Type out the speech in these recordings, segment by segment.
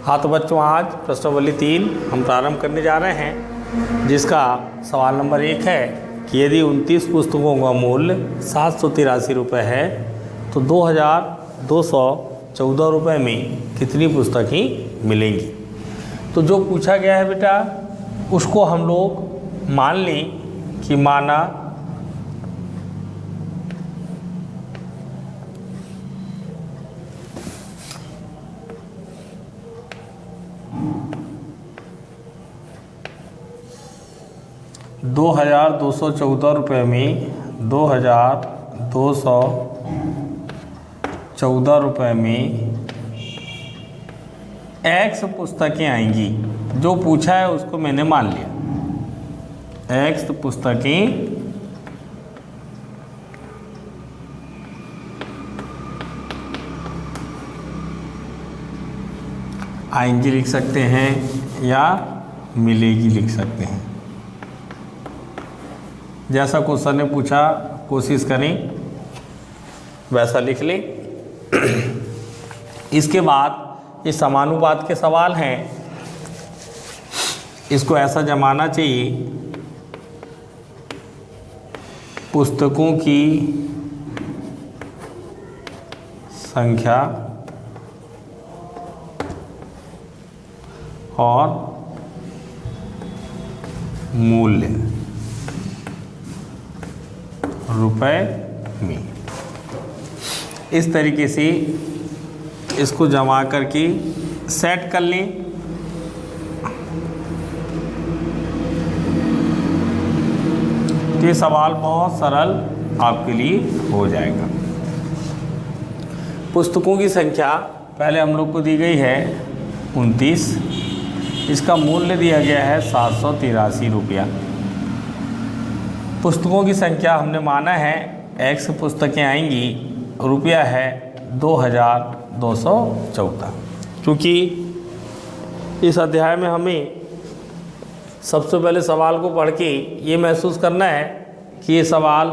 हाँ तो बच्चों, आज प्रश्नावली 3 हम प्रारंभ करने जा रहे हैं, जिसका सवाल नंबर 1 है कि यदि 29 पुस्तकों का मूल्य 783 रुपये है तो 2214 रुपये में कितनी पुस्तकें मिलेंगी। तो जो पूछा गया है बेटा, उसको हम लोग मान लें कि माना 2214 रुपये में 2214 रुपये में X पुस्तकें आएंगी। जो पूछा है उसको मैंने मान लिया। X पुस्तकें आएंगी लिख सकते हैं या मिलेगी लिख सकते हैं। जैसा क्वेश्चन ने पूछा कोशिश करें वैसा लिख लें। इसके बाद ये समानुपात के सवाल हैं, इसको ऐसा जमाना चाहिए, पुस्तकों की संख्या और मूल्य रुपए में। इस तरीके से इसको जमा करके सेट कर लें। तो ये सवाल बहुत सरल आपके लिए हो जाएगा। पुस्तकों की संख्या पहले हम लोग को दी गई है 29, इसका मूल्य दिया गया है 783 रुपया। पुस्तकों की संख्या हमने माना है X पुस्तकें आएंगी, रुपया है 2214। क्योंकि इस अध्याय में हमें सबसे पहले सवाल को पढ़ के ये महसूस करना है कि ये सवाल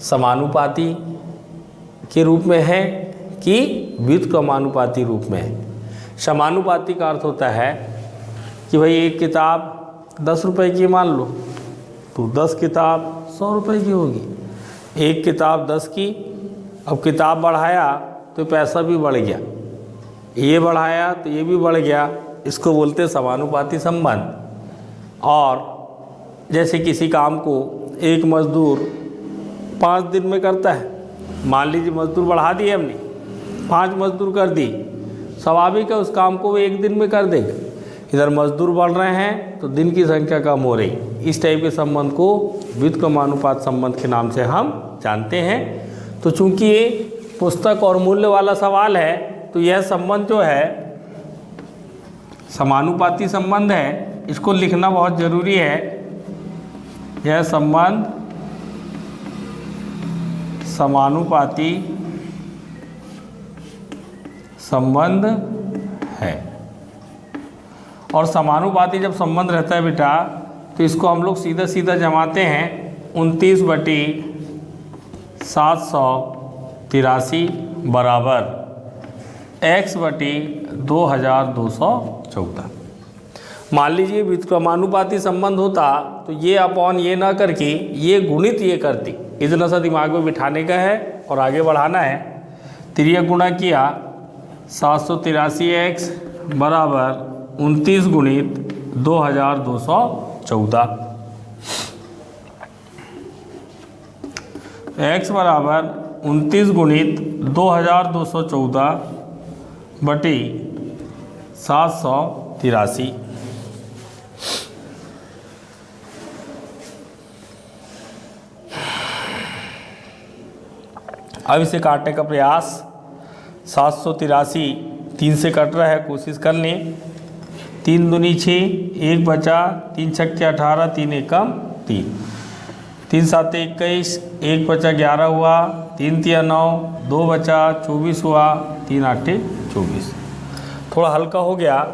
समानुपाती के रूप में है कि व्युत्क्रमानुपाती रूप में है। समानुपाती का अर्थ होता है कि भाई एक किताब 10 रुपए की मान लो तो 10 किताब 100 रुपए की होगी। एक किताब 10 की, अब किताब बढ़ाया तो पैसा भी बढ़ गया, ये बढ़ाया तो ये भी बढ़ गया। इसको बोलते हैं समानुपाती संबंध। और जैसे किसी काम को एक मजदूर 5 दिन में करता है, मान लीजिए मजदूर बढ़ा दिए हमने, 5 मजदूर कर दी, स्वाभाविक है उस काम को वो 1 दिन में कर देगा। इधर मजदूर बढ़ रहे हैं तो दिन की संख्या कम हो रही। इस टाइप के संबंध को व्युत्क्रमानुपात संबंध के नाम से हम जानते हैं। तो चूंकि ये पुस्तक और मूल्य वाला सवाल है तो यह संबंध जो है समानुपाती संबंध है, इसको लिखना बहुत ज़रूरी है। यह संबंध समानुपाती संबंध है। और समानुपाती जब संबंध रहता है बेटा तो इसको हम लोग सीधा सीधा जमाते हैं 29/783 बराबर X/2214। मान लीजिए व्युत्क्रमानुपाती संबंध होता तो ये अपॉन ये ना करके ये गुणित ये करती। इतना सा दिमाग में बिठाने का है और आगे बढ़ाना है। तिर्यक गुणा किया 783X बराबर 29 गुणित 2214। X बराबर 29 गुणित 2214 बटी 783। अब इसे काटने का प्रयास। 783 3 से कट रहा है, कोशिश कर लें। 3 दूनी 6, 1 बचा, 3 छक्के 18, 3 एकम 3, 3 साते 21, 1 बचा 11 हुआ, 3 तिया 9, 2 बचा 24 हुआ, 3 आठे 24। थोड़ा हल्का हो गया।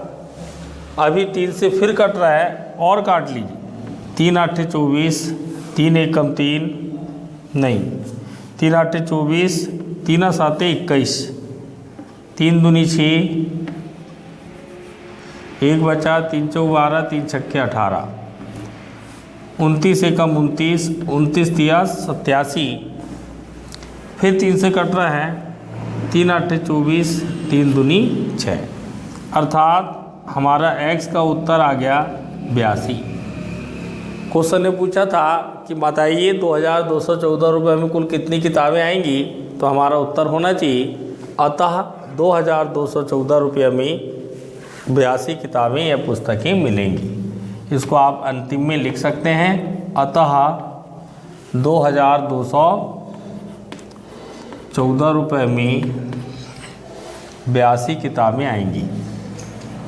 अभी 3 से फिर कट रहा है और काट लीजिए। 3 आठे 24, 3 एकम 3, नहीं 3 आठे 24, 3 साते 21, 3 दूनी 6, 1 बचा, 3 चौक 12, 3 छक्के 18, 29 एकम 29, 29 तिया 87, फिर 3 से कट रहा है, 3 आठे 24, 3 दूनी 6, अर्थात हमारा x का उत्तर आ गया 82। क्वेश्चन ने पूछा था कि बताइए 2214 रुपये में कुल कितनी किताबें आएंगी, तो हमारा उत्तर होना चाहिए अतः 2214 रुपये में 82 किताबें या पुस्तकें मिलेंगी। इसको आप अंतिम में लिख सकते हैं, अतः 2214 रुपये में 82 किताबें आएंगी।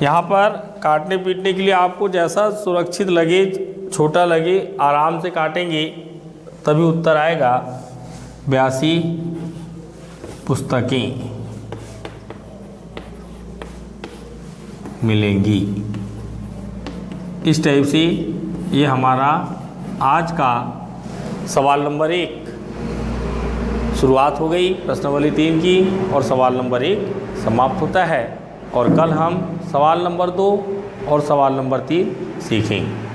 यहाँ पर काटने पीटने के लिए आपको जैसा सुरक्षित लगे, छोटा लगे, आराम से काटेंगे तभी उत्तर आएगा। 82 पुस्तकें मिलेंगी। इस टाइप से ये हमारा आज का सवाल नंबर 1 शुरुआत हो गई, प्रश्नावली 3 की, और सवाल नंबर 1 समाप्त होता है। और कल हम सवाल नंबर 2 और सवाल नंबर 3 सीखेंगे।